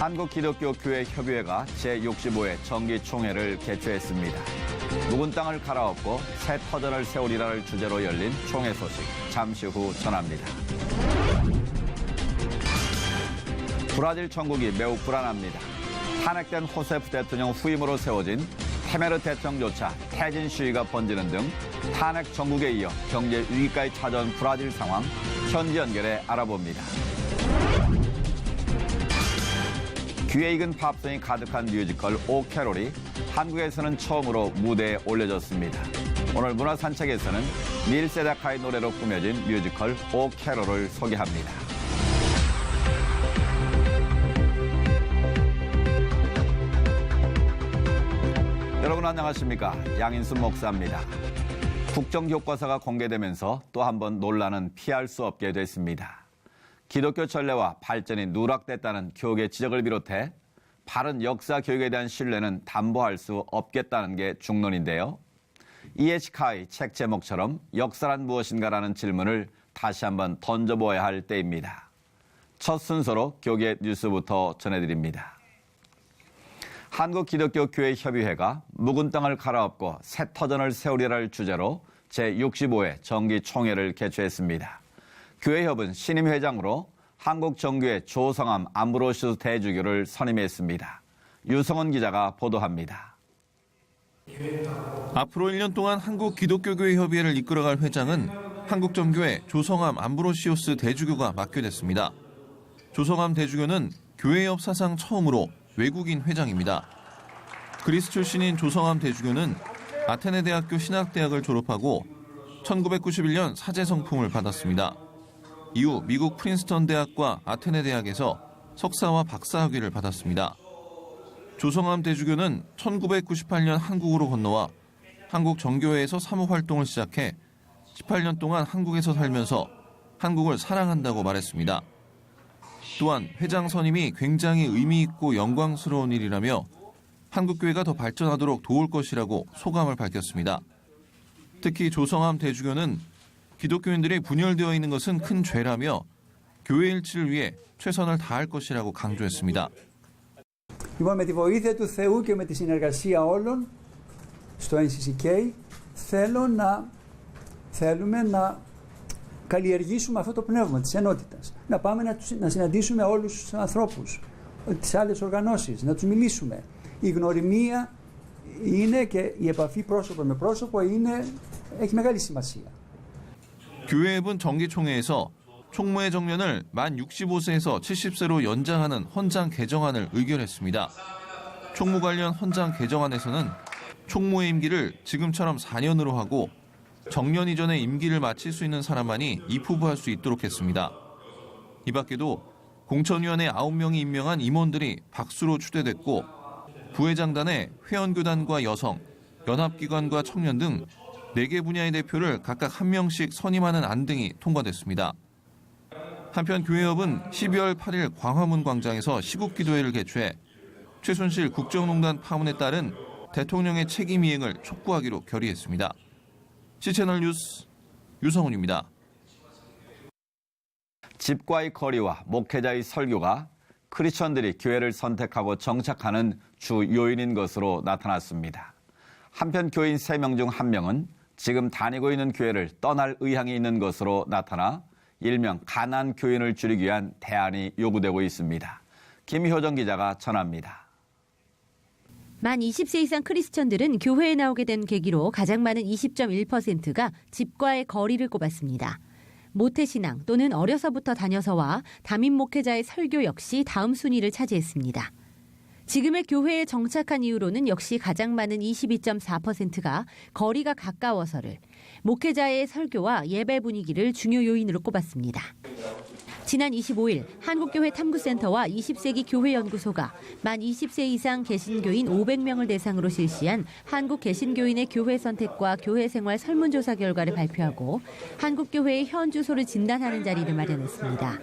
한국기독교교회협의회가 제65회 정기총회를 개최했습니다. 묵은 땅을 갈아엎고 새 터전을 세우리라를 주제로 열린 총회 소식 잠시 후 전합니다. 브라질 전국이 매우 불안합니다. 탄핵된 호세프 대통령 후임으로 세워진 테메르 대통령조차 퇴진 시위가 번지는 등 탄핵 전국에 이어 경제 위기까지 찾아온 브라질 상황 현지 연결해 알아봅니다. 귀에 익은 팝송이 가득한 뮤지컬 오 캐롤이 한국에서는 처음으로 무대에 올려졌습니다. 오늘 문화산책에서는 닐 세다카의 노래로 꾸며진 뮤지컬 오 캐롤을 소개합니다. 여러분 안녕하십니까? 양인순 목사입니다. 국정교과서가 공개되면서 또 한 번 논란은 피할 수 없게 됐습니다. 기독교 전례와 발전이 누락됐다는 교계 지적을 비롯해 바른 역사 교육에 대한 신뢰는 담보할 수 없겠다는 게 중론인데요. E.H. 책 제목처럼 역사란 무엇인가라는 질문을 다시 한번 던져보아야 할 때입니다. 첫 순서로 교계 뉴스부터 전해드립니다. 한국기독교교회협의회가 묵은 땅을 갈아엎고 새 터전을 세우리라를 주제로 제65회 정기총회를 개최했습니다. 교회협은 신임 회장으로 한국정교회 조성암 암브로시우스 대주교를 선임했습니다. 유성원 기자가 보도합니다. 앞으로 1년 동안 한국기독교교회협의회를 이끌어갈 회장은 한국정교회 조성암 암브로시우스 대주교가 맡게 됐습니다. 조성암 대주교는 교회협 사상 처음으로 외국인 회장입니다. 그리스 출신인 조성암 대주교는 아테네 대학교 신학대학을 졸업하고 1991년 사제 성품을 받았습니다. 이후 미국 프린스턴 대학과 아테네 대학에서 석사와 박사 학위를 받았습니다. 조성암 대주교는 1998년 한국으로 건너와 한국 정교회에서 사모 활동을 시작해 18년 동안 한국에서 살면서 한국을 사랑한다고 말했습니다. 또한 회장 선임이 굉장히 의미 있고 영광스러운 일이라며 한국교회가 더 발전하도록 도울 것이라고 소감을 밝혔습니다. 특히 조성암 대주교는 기독교인들이 분열되어 있는 것은 큰 죄라며 교회 일치를 위해 최선을 다할 것이라고 강조했습니다. Λοιπόν, με τη βοήθεια του Θεού και με τη συνεργασία όλων στο NCCK θέλουμε να καλλιεργήσουμε αυτό το πνεύμα της ενότητας. Να πάμε να συναντήσουμε όλους τους ανθρώπους, τις άλλες οργανώσεις, να τους μιλήσουμε. Η γνωριμία είναι και η επαφή πρόσωπο με πρόσωπο έχει μεγάλη σημασία. 교회협은 정기총회에서 총무의 정년을 만 65세에서 70세로 연장하는 헌장 개정안을 의결했습니다. 총무 관련 헌장 개정안에서는 총무의 임기를 지금처럼 4년으로 하고 정년 이전에 임기를 마칠 수 있는 사람만이 입후보할 수 있도록 했습니다. 이 밖에도 공천위원회 9명이 임명한 임원들이 박수로 추대됐고 부회장단에 회원교단과 여성, 연합기관과 청년 등 4개 분야의 대표를 각각 1명씩 선임하는 안 등이 통과됐습니다. 한편 교회협은 12월 8일 광화문 광장에서 시국기도회를 개최해 최순실 국정농단 파문에 따른 대통령의 책임 이행을 촉구하기로 결의했습니다. C채널 뉴스 유성훈입니다. 집과의 거리와 목회자의 설교가 크리스천들이 교회를 선택하고 정착하는 주 요인인 것으로 나타났습니다. 한편 교인 3명 중 1명은 지금 다니고 있는 교회를 떠날 의향이 있는 것으로 나타나 일명 가난 교인을 줄이기 위한 대안이 요구되고 있습니다. 김효정 기자가 전합니다. 만 20세 이상 크리스천들은 교회에 나오게 된 계기로 가장 많은 20.1%가 집과의 거리를 꼽았습니다. 모태신앙 또는 어려서부터 다녀서와 담임 목회자의 설교 역시 다음 순위를 차지했습니다. 지금의 교회에 정착한 이유로는 역시 가장 많은 22.4%가 거리가 가까워서를, 목회자의 설교와 예배 분위기를 중요 요인으로 꼽았습니다. 지난 25일 한국교회 탐구센터와 20세기 교회연구소가 만 20세 이상 개신교인 500명을 대상으로 실시한 한국 개신교인의 교회 선택과 교회 생활 설문조사 결과를 발표하고 한국교회의 현 주소를 진단하는 자리를 마련했습니다.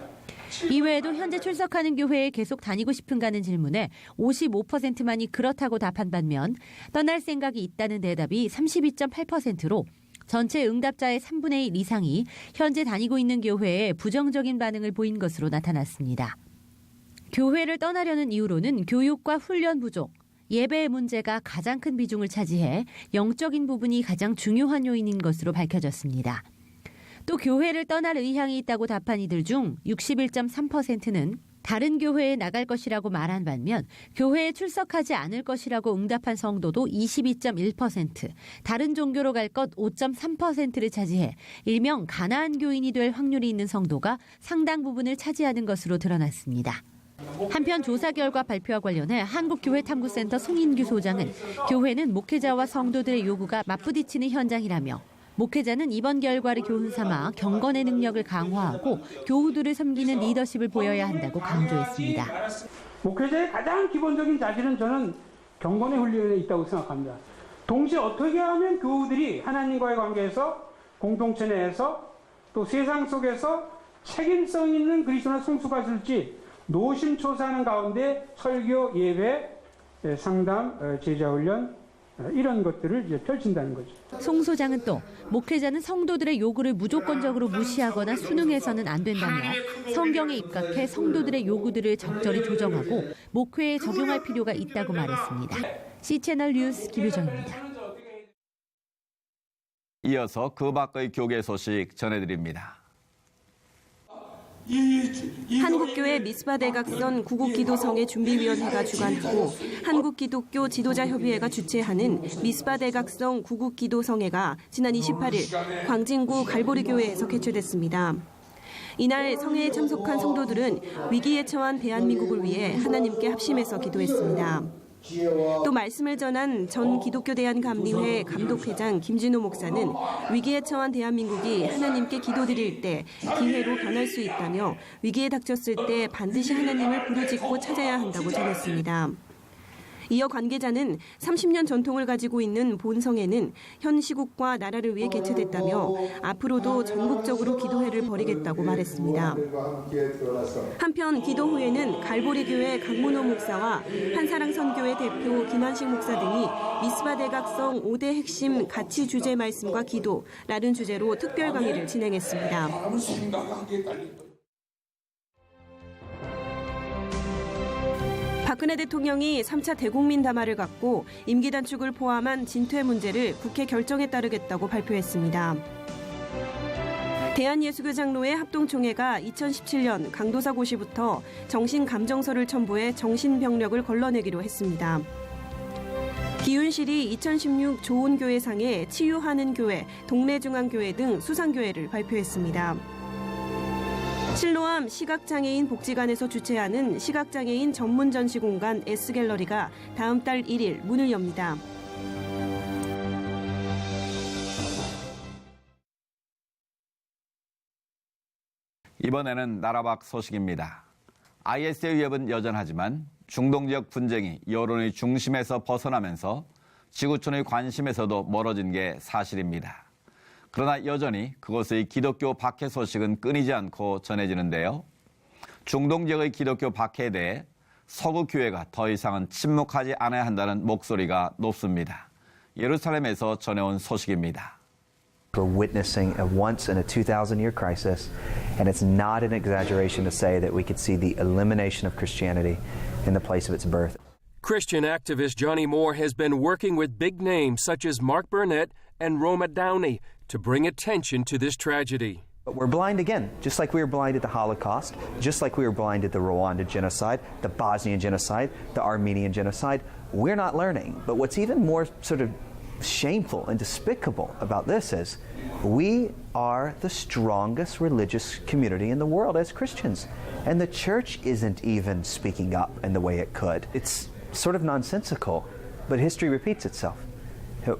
이외에도 현재 출석하는 교회에 계속 다니고 싶은가는 질문에 55%만이 그렇다고 답한 반면 떠날 생각이 있다는 대답이 32.8%로 전체 응답자의 3분의 1 이상이 현재 다니고 있는 교회에 부정적인 반응을 보인 것으로 나타났습니다. 교회를 떠나려는 이유로는 교육과 훈련 부족, 예배의 문제가 가장 큰 비중을 차지해 영적인 부분이 가장 중요한 요인인 것으로 밝혀졌습니다. 또 교회를 떠날 의향이 있다고 답한 이들 중 61.3%는 다른 교회에 나갈 것이라고 말한 반면 교회에 출석하지 않을 것이라고 응답한 성도도 22.1%, 다른 종교로 갈 것 5.3%를 차지해 일명 가나안 교인이 될 확률이 있는 성도가 상당 부분을 차지하는 것으로 드러났습니다. 한편 조사 결과 발표와 관련해 한국교회탐구센터 송인규 소장은 교회는 목회자와 성도들의 요구가 맞부딪히는 현장이라며 목회자는 이번 결과를 교훈 삼아 경건의 능력을 강화하고 교우들을 섬기는 리더십을 보여야 한다고 강조했습니다. 목회자의 가장 기본적인 자질은 저는 경건의 훈련에 있다고 생각합니다. 동시에 어떻게 하면 교우들이 하나님과의 관계에서 공동체 내에서 또 세상 속에서 책임성 있는 그리스도인의 성수가 있을지 노심초사하는 가운데 설교, 예배, 상담, 제자훈련 이런 것들을 이제 펼친다는 거죠. 송 소장은 또 목회자는 성도들의 요구를 무조건적으로 무시하거나 순응해서는 안 된다며 성경에 입각해 성도들의 요구들을 적절히 조정하고 목회에 적용할 필요가 있다고 말했습니다. C채널 뉴스 김유정입니다. 이어서 그 밖의 교계 소식 전해드립니다. 한국교회 미스바 대각선 구국기도성회 준비위원회가 주관하고 한국기독교 지도자협의회가 주최하는 미스바 대각성 구국기도성회가 지난 28일 광진구 갈보리교회에서 개최됐습니다. 이날 성회에 참석한 성도들은 위기에 처한 대한민국을 위해 하나님께 합심해서 기도했습니다. 또 말씀을 전한 전 기독교 대한감리회 감독회장 김진호 목사는 위기에 처한 대한민국이 하나님께 기도드릴 때 기회로 변할 수 있다며 위기에 닥쳤을 때 반드시 하나님을 부르짖고 찾아야 한다고 전했습니다. 이어 관계자는 30년 전통을 가지고 있는 본성회는 현 시국과 나라를 위해 개최됐다며 앞으로도 전국적으로 기도회를 벌이겠다고 말했습니다. 한편 기도후에는 갈보리교회 강문호 목사와 한사랑선교회 대표 김한식 목사 등이 미스바 대각성 5대 핵심 가치 주제 말씀과 기도라는 주제로 특별 강의를 진행했습니다. 박근혜 대통령이 3차 대국민 담화를 갖고 임기 단축을 포함한 진퇴 문제를 국회 결정에 따르겠다고 발표했습니다. 대한예수교장로회 합동총회가 2017년 강도사 고시부터 정신감정서를 첨부해 정신병력을 걸러내기로 했습니다. 기윤실이 2016 좋은교회상에 치유하는 교회, 동래중앙교회 등 수상교회를 발표했습니다. 실로암 시각장애인 복지관에서 주최하는 시각장애인 전문 전시 공간 S갤러리가 다음 달 1일 문을 엽니다. 이번에는 나라 밖 소식입니다. IS의 위협은 여전하지만 중동 지역 분쟁이 여론의 중심에서 벗어나면서 지구촌의 관심에서도 멀어진 게 사실입니다. 그러나 여전히 그곳의 기독교 박해 소식은 끊이지 않고 전해지는데요. 중동 지역의 기독교 박해에 대해 서구 교회가 더 이상은 침묵하지 않아야 한다는 목소리가 높습니다. 예루살렘에서 전해온 소식입니다. We're witnessing a once in a 2,000-year crisis, and it's not an exaggeration to say that we could see the elimination of Christianity in the place of its birth. Christian activist Johnny Moore has been working with big names such as Mark Burnett and Roma Downey to bring attention to this tragedy. But we're blind again, just like we were blind at the Holocaust, just like we were blind at the Rwanda genocide, the Bosnian genocide, the Armenian genocide. We're not learning. But what's even more sort of shameful and despicable about this is we are the strongest religious community in the world as Christians, and the church isn't even speaking up in the way it could. It's sort of nonsensical, but history repeats itself.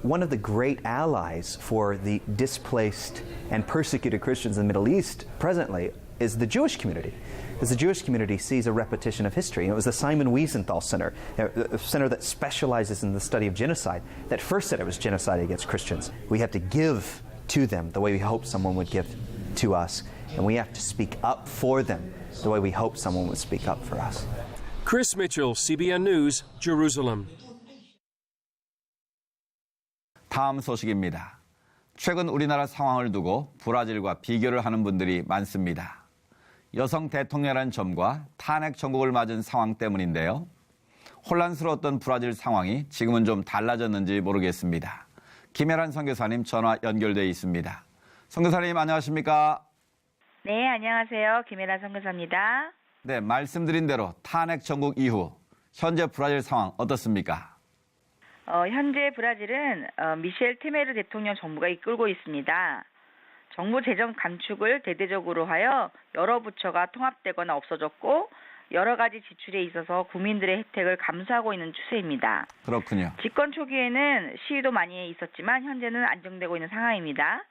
One of the great allies for the displaced and persecuted Christians in the Middle East presently is the Jewish community, because the Jewish community sees a repetition of history. And it was the Simon Wiesenthal Center, a center that specializes in the study of genocide, that first said it was genocide against Christians. We have to give to them the way we hope someone would give to us, and we have to speak up for them the way we hope someone would speak up for us. Chris Mitchell, CBN News, Jerusalem. 다음 소식입니다. 최근 우리나라 상황을 두고 브라질과 비교를 하는 분들이 많습니다. 여성 대통령이라는 점과 탄핵 정국을 맞은 상황 때문인데요. 혼란스러웠던 브라질 상황이 지금은 좀 달라졌는지 모르겠습니다. 김혜란 선교사님 전화 연결돼 있습니다. 선교사님 안녕하십니까? 네, 안녕하세요. 김혜란 선교사입니다. 네, 말씀드린 대로 탄핵 정국 이후 현재 브라질 상황 어떻습니까? 현재 브라질은 미셸 테메르 대통령 정부가 이끌고 있습니다. 정부 재정 감축을 대대적으로 하여 여러 부처가 통합되거나 없어졌고 여러 가지 지출에 있어서 국민들의 혜택을 감수하고 있는 추세입니다. 그렇군요. 집권 초기에는 시위도 많이 있었지만 현재는 안정되고 있는 상황입니다.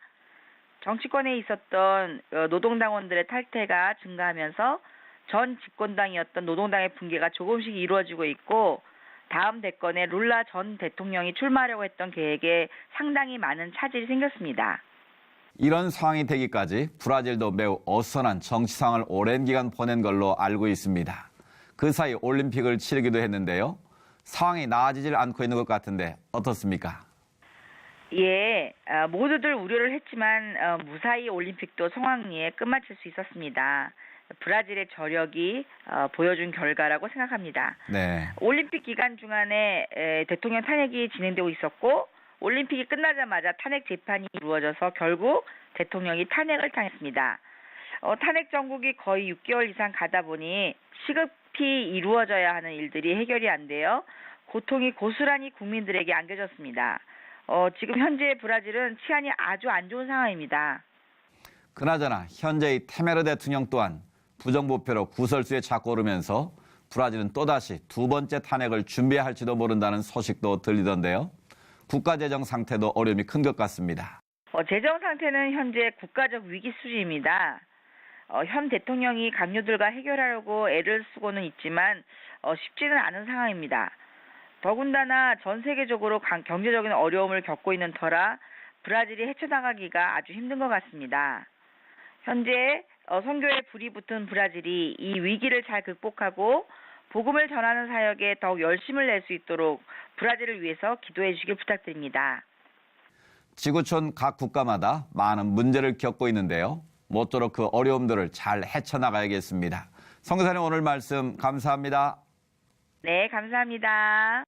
정치권에 있었던 노동당원들의 탈퇴가 증가하면서 전 집권당이었던 노동당의 붕괴가 조금씩 이루어지고 있고 다음 대권에 룰라 전 대통령이 출마하려고 했던 계획에 상당히 많은 차질이 생겼습니다. 이런 상황이 되기까지 브라질도 매우 어수선한 정치 상황을 오랜 기간 보낸 걸로 알고 있습니다. 그 사이 올림픽을 치르기도 했는데요. 상황이 나아지질 않고 있는 것 같은데 어떻습니까? 예, 모두들 우려를 했지만 무사히 올림픽도 성황리에 끝마칠 수 있었습니다. 브라질의 저력이 보여준 결과라고 생각합니다. 네. 올림픽 기간 중간에 대통령 탄핵이 진행되고 있었고 올림픽이 끝나자마자 탄핵 재판이 이루어져서 결국 대통령이 탄핵을 당했습니다. 탄핵 정국이 거의 6개월 이상 가다 보니 시급히 이루어져야 하는 일들이 해결이 안 돼요. 고통이 고스란히 국민들에게 안겨졌습니다. 지금 현재 브라질은 치안이 아주 안 좋은 상황입니다. 그나저나 현재의 테메르 대통령 또한 부정부패로 구설수에 자꾸 오르면서 브라질은 또다시 두 번째 탄핵을 준비할지도 모른다는 소식도 들리던데요. 국가재정 상태도 어려움이 큰 것 같습니다. 재정 상태는 현재 국가적 위기 수준입니다. 현 대통령이 강요들과 해결하려고 애를 쓰고는 있지만 쉽지는 않은 상황입니다. 더군다나 전 세계적으로 경제적인 어려움을 겪고 있는 터라 브라질이 헤쳐나가기가 아주 힘든 것 같습니다. 현재 선교에 불이 붙은 브라질이 이 위기를 잘 극복하고 복음을 전하는 사역에 더욱 열심을 낼 수 있도록 브라질을 위해서 기도해 주시길 부탁드립니다. 지구촌 각 국가마다 많은 문제를 겪고 있는데요. 모쪼록 그 어려움들을 잘 헤쳐나가야겠습니다. 선교사님 오늘 말씀 감사합니다. 네, 감사합니다.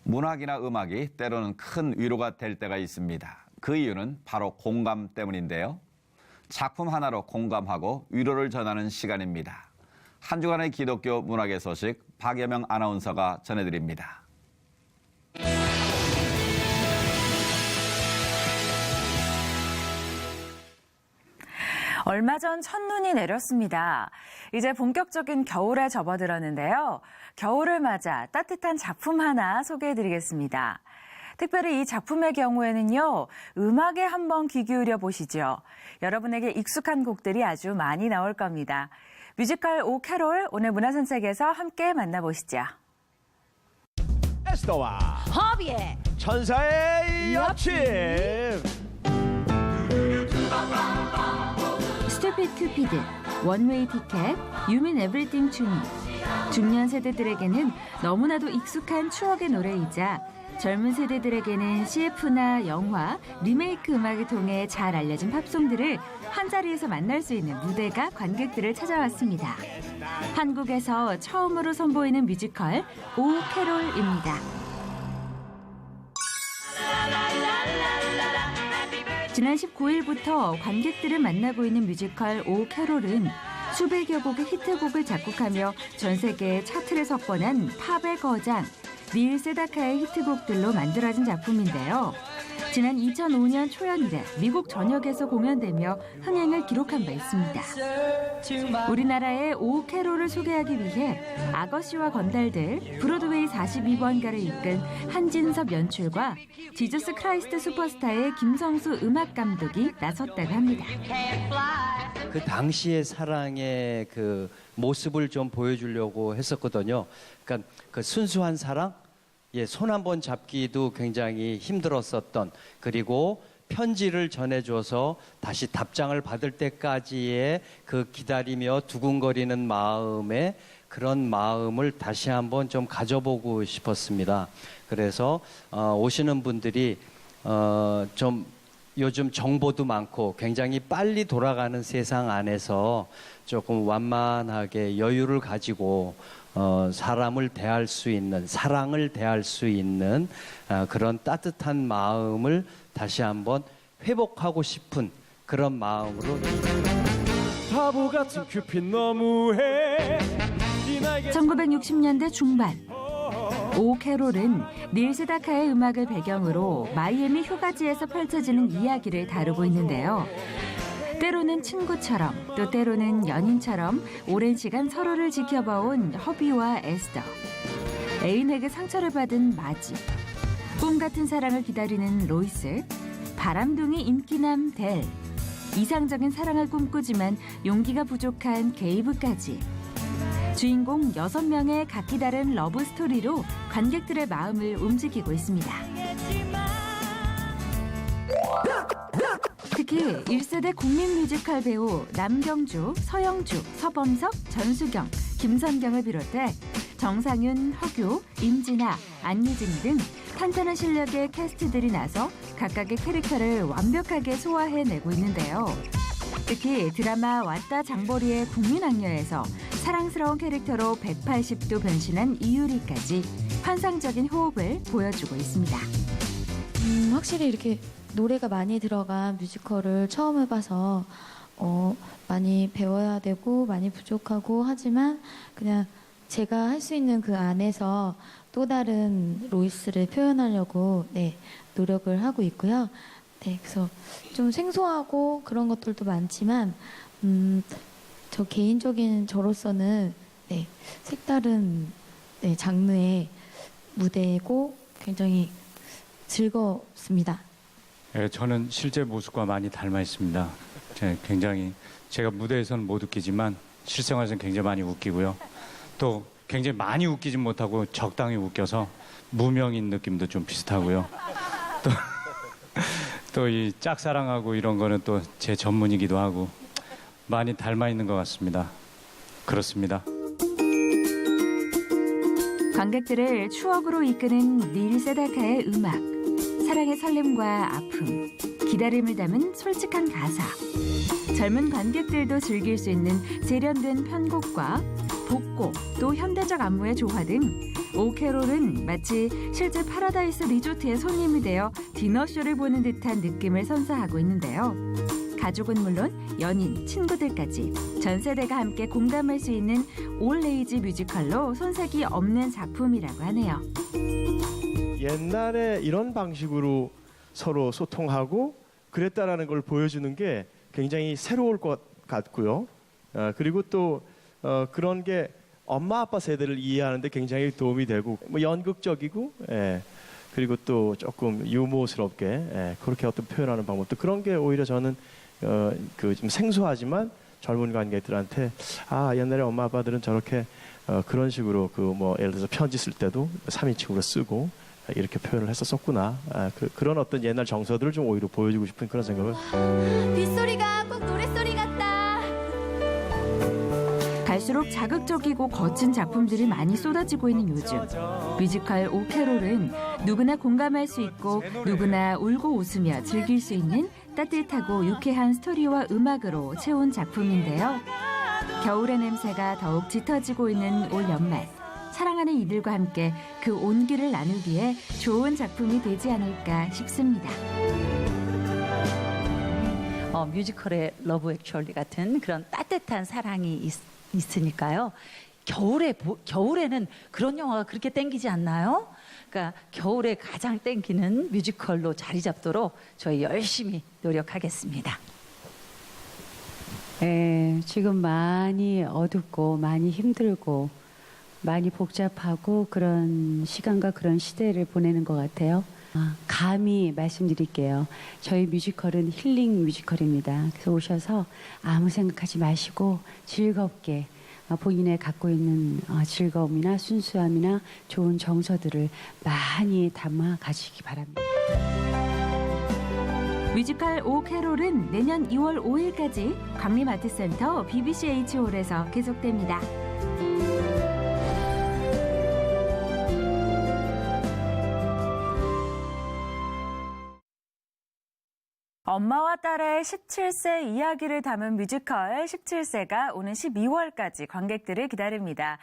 문학이나 음악이 때로는 큰 위로가 될 때가 있습니다. 그 이유는 바로 공감 때문인데요. 작품 하나로 공감하고 위로를 전하는 시간입니다. 한 주간의 기독교 문학의 소식 박예명 아나운서가 전해드립니다. 얼마 전 첫눈이 내렸습니다. 이제 본격적인 겨울에 접어들었는데요. 겨울을 맞아 따뜻한 작품 하나 소개해드리겠습니다. 특별히 이 작품의 경우에는요, 음악에 한번 귀 기울여 보시죠. 여러분에게 익숙한 곡들이 아주 많이 나올 겁니다. 뮤지컬 오 캐롤, 오늘 문화선책에서 함께 만나보시죠. 에스더와 허비의 천사의 여친. 스튜피드 큐피드, 원웨이 티켓, 유민 에브리띵 춤. 중년 세대들에게는 너무나도 익숙한 추억의 노래이자 젊은 세대들에게는 CF나 영화, 리메이크 음악을 통해 잘 알려진 팝송들을 한자리에서 만날 수 있는 무대가 관객들을 찾아왔습니다. 한국에서 처음으로 선보이는 뮤지컬 오 캐롤입니다. 지난 19일부터 관객들을 만나고 있는 뮤지컬 오 캐롤은 수백여 곡의 히트곡을 작곡하며 전 세계 차트를 석권한 팝의 거장 닐 세다카의 히트곡들로 만들어진 작품인데요. 지난 2005년 초연대 미국 전역에서 공연되며 흥행을 기록한 바 있습니다. 우리나라의 오 캐롤을 소개하기 위해 아거씨와 건달들, 브로드웨이 42번가를 이끈 한진섭 연출과 지저스 크라이스트 슈퍼스타의 김성수 음악감독이 나섰다고 합니다. 그 당시의 사랑의 그 모습을 좀 보여주려고 했었거든요. 그러니까 그 순수한 사랑, 손 한 번 잡기도 굉장히 힘들었었던, 그리고 편지를 전해줘서 다시 답장을 받을 때까지의 그 기다리며 두근거리는 마음에 그런 마음을 다시 한번 좀 가져보고 싶었습니다. 그래서 오시는 분들이 좀 요즘 정보도 많고 굉장히 빨리 돌아가는 세상 안에서 조금 완만하게 여유를 가지고 사람을 대할 수 있는, 사랑을 대할 수 있는 그런 따뜻한 마음을 다시 한번 회복하고 싶은 그런 마음으로. 바보 같은 큐피드 너무해. 1960년대 중반 오 캐롤은 닐 세다카의 음악을 배경으로 마이애미 휴가지에서 펼쳐지는 이야기를 다루고 있는데요. 때로는 친구처럼 또 때로는 연인처럼 오랜 시간 서로를 지켜봐온 허비와 에스더, 애인에게 상처를 받은 마지, 꿈 같은 사랑을 기다리는 로이스, 바람둥이 인기남 델, 이상적인 사랑을 꿈꾸지만 용기가 부족한 게이브까지 주인공 6명의 각기 다른 러브 스토리로 관객들의 마음을 움직이고 있습니다. 특히 1세대 국민 뮤지컬 배우 남경주, 서영주, 서범석, 전수경, 김선경을 비롯해 정상윤, 허규, 임진아, 안유진 등 탄탄한 실력의 캐스트들이 나서 각각의 캐릭터를 완벽하게 소화해내고 있는데요. 특히 드라마 왔다 장보리의 국민악녀에서 사랑스러운 캐릭터로 180도 변신한 이유리까지 환상적인 호흡을 보여주고 있습니다. 확실히 이렇게 노래가 많이 들어간 뮤지컬을 처음 해봐서 많이 배워야 되고 많이 부족하고 하지만 그냥 제가 할 수 있는 그 안에서 또 다른 로이스를 표현하려고 노력을 하고 있고요. 그래서 좀 생소하고 그런 것들도 많지만 저 개인적인 저로서는 색다른 장르의 무대고 굉장히 즐겁습니다. 저는 실제 모습과 많이 닮아 있습니다. 제가 무대에서는 못 웃기지만 실생활에서는 굉장히 많이 웃기고요. 또 굉장히 많이 웃기진 못하고 적당히 웃겨서 무명인 느낌도 좀 비슷하고요. 또 이 짝사랑하고 이런 거는 또 제 전문이기도 하고 많이 닮아 있는 것 같습니다. 그렇습니다. 관객들을 추억으로 이끄는 닐 세다카의 음악, 사랑의 설렘과 아픔, 기다림을 담은 솔직한 가사, 젊은 관객들도 즐길 수 있는 세련된 편곡과 복고 또 현대적 안무의 조화 등 오캐롤은 마치 실제 파라다이스 리조트의 손님이 되어 디너쇼를 보는 듯한 느낌을 선사하고 있는데요. 가족은 물론 연인, 친구들까지 전 세대가 함께 공감할 수 있는 올에이지 뮤지컬로 손색이 없는 작품이라고 하네요. 옛날에 이런 방식으로 서로 소통하고 그랬다라는 걸 보여주는 게 굉장히 새로울 것 같고요. 그리고 또 그런 게 엄마 아빠 세대를 이해하는 데 굉장히 도움이 되고 뭐 연극적이고 그리고 또 조금 유머스럽게 그렇게 어떤 표현하는 방법도 그런 게 오히려 저는 그 좀 생소하지만 젊은 관객들한테 옛날에 엄마 아빠들은 저렇게 그런 식으로 그 뭐 예를 들어서 편지 쓸 때도 3인칭으로 쓰고 이렇게 표현을 했었구나. 그런 어떤 옛날 정서들을 좀 오히려 보여주고 싶은 그런 생각을. 빗소리가 꼭 노랫소리 같다. 갈수록 자극적이고 거친 작품들이 많이 쏟아지고 있는 요즘. 뮤지컬 오캐롤은 누구나 공감할 수 있고 누구나 울고 웃으며 즐길 수 있는 따뜻하고 유쾌한 스토리와 음악으로 채운 작품인데요. 겨울의 냄새가 더욱 짙어지고 있는 올 연말. 사랑하는 이들과 함께 그 온기를 나누기에 좋은 작품이 되지 않을까 싶습니다. 뮤지컬의 러브 액츄얼리 같은 그런 따뜻한 사랑이 있으니까요. 겨울에는 그런 영화가 그렇게 땡기지 않나요? 그러니까 겨울에 가장 땡기는 뮤지컬로 자리 잡도록 저희 열심히 노력하겠습니다. 지금 많이 어둡고 많이 힘들고 많이 복잡하고 그런 시간과 그런 시대를 보내는 것 같아요. 감히 말씀드릴게요. 저희 뮤지컬은 힐링 뮤지컬입니다. 그래서 오셔서 아무 생각하지 마시고 즐겁게 본인의 갖고 있는 즐거움이나 순수함이나 좋은 정서들을 많이 담아 가시기 바랍니다. 뮤지컬 오 캐롤은 내년 2월 5일까지 광림아트센터 BBCH홀에서 계속됩니다. 엄마와 딸의 17세 이야기를 담은 뮤지컬 17세가 오는 12월까지 관객들을 기다립니다.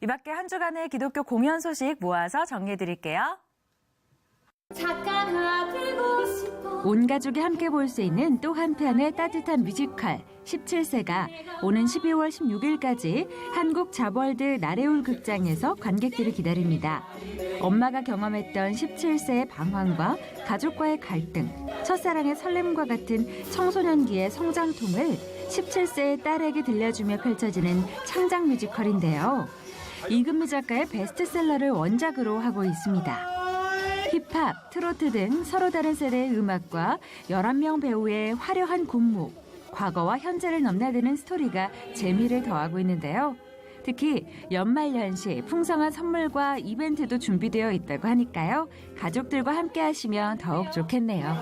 이 밖에 한 주간의 기독교 공연 소식 모아서 정리해드릴게요. 온 가족이 함께 볼 수 있는 또 한편의 따뜻한 뮤지컬 17세가 오는 12월 16일까지 한국 자벌드 나래울 극장에서 관객들을 기다립니다. 엄마가 경험했던 17세의 방황과 가족과의 갈등, 첫사랑의 설렘과 같은 청소년기의 성장통을 17세의 딸에게 들려주며 펼쳐지는 창작 뮤지컬인데요. 이금미 작가의 베스트셀러를 원작으로 하고 있습니다. 힙합, 트로트 등 서로 다른 세대의 음악과 11명 배우의 화려한 군무, 과거와 현재를 넘나드는 스토리가 재미를 더하고 있는데요. 특히 연말연시 풍성한 선물과 이벤트도 준비되어 있다고 하니까요. 가족들과 함께 하시면 더욱 좋겠네요.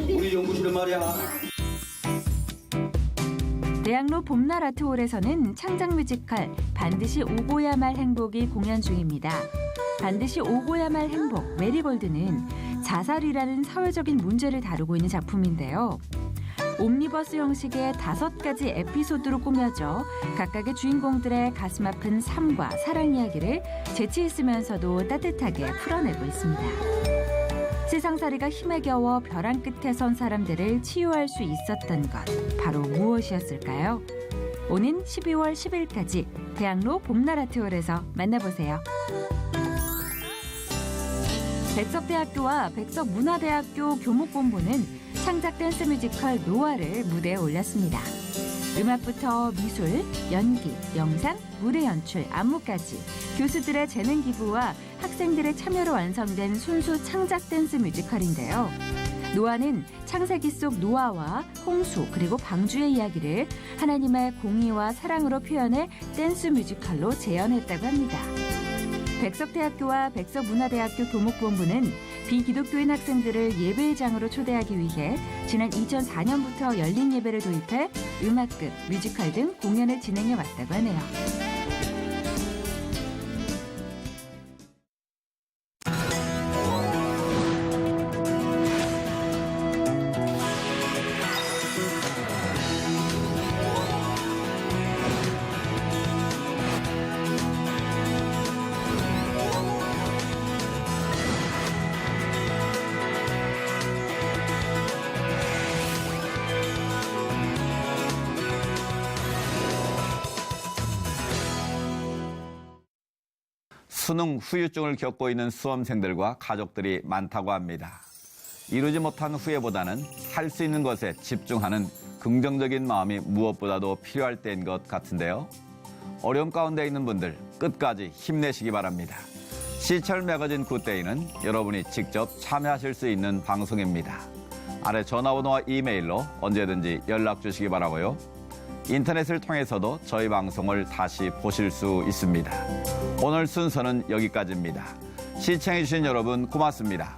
우리 연구실에 말이야. 대학로 봄날 아트홀에서는 창작 뮤지컬 반드시 오고야 말 행복이 공연 중입니다. 반드시 오고야 말 행복, 메리골드는 자살이라는 사회적인 문제를 다루고 있는 작품인데요. 옴니버스 형식의 5가지 에피소드로 꾸며져 각각의 주인공들의 가슴 아픈 삶과 사랑 이야기를 재치 있으면서도 따뜻하게 풀어내고 있습니다. 세상살이가 힘에 겨워 벼랑 끝에 선 사람들을 치유할 수 있었던 것, 바로 무엇이었을까요? 오는 12월 10일까지 대학로 봄날 아트홀에서 만나보세요. 백석대학교와 백석문화대학교 교목본부는 창작 댄스 뮤지컬 노아를 무대에 올렸습니다. 음악부터 미술, 연기, 영상, 무대 연출, 안무까지 교수들의 재능 기부와 학생들의 참여로 완성된 순수 창작 댄스 뮤지컬인데요. 노아는 창세기 속 노아와 홍수 그리고 방주의 이야기를 하나님의 공의와 사랑으로 표현해 댄스 뮤지컬로 재현했다고 합니다. 백석대학교와 백석문화대학교 교목본부는 비기독교인 학생들을 예배의장으로 초대하기 위해 지난 2004년부터 열린 예배를 도입해 음악극, 뮤지컬 등 공연을 진행해 왔다고 하네요. 수능 후유증을 겪고 있는 수험생들과 가족들이 많다고 합니다. 이루지 못한 후회보다는 할 수 있는 것에 집중하는 긍정적인 마음이 무엇보다도 필요할 때인 것 같은데요. 어려움 가운데 있는 분들 끝까지 힘내시기 바랍니다. 시철 매거진 굿데이는 여러분이 직접 참여하실 수 있는 방송입니다. 아래 전화번호와 이메일로 언제든지 연락 주시기 바라고요. 인터넷을 통해서도 저희 방송을 다시 보실 수 있습니다. 오늘 순서는 여기까지입니다. 시청해주신 여러분 고맙습니다.